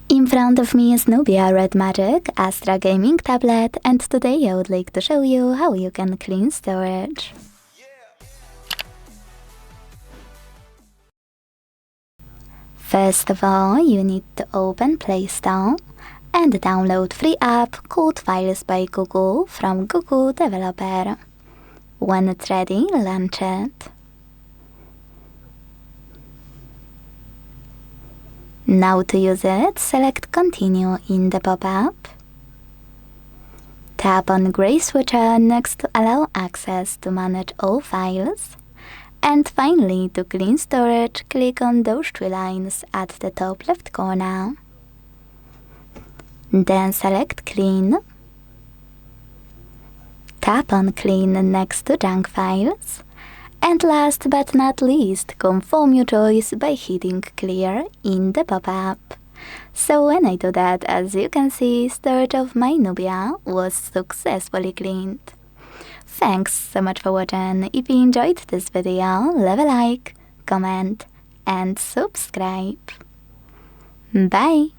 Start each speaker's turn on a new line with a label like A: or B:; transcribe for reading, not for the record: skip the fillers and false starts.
A: In front of me is Nubia Red Magic Astra gaming tablet, and today I would like to show you how you can clean storage. First of all, you need to open Play Store and download free app called Files by Google from Google Developer. When it's ready, launch it. Now to use it, select Continue in the pop-up. Tap on grey switcher next to allow access to manage all files. And finally, to clean storage, click on those three lines at the top left corner. Then select Clean. Tap on Clean next to Junk Files. And last but not least, confirm your choice by hitting Clear in the pop-up. So when I do that, as you can see, storage of my Nubia was successfully cleaned. Thanks so much for watching. If you enjoyed this video, leave a like, comment and subscribe. Bye!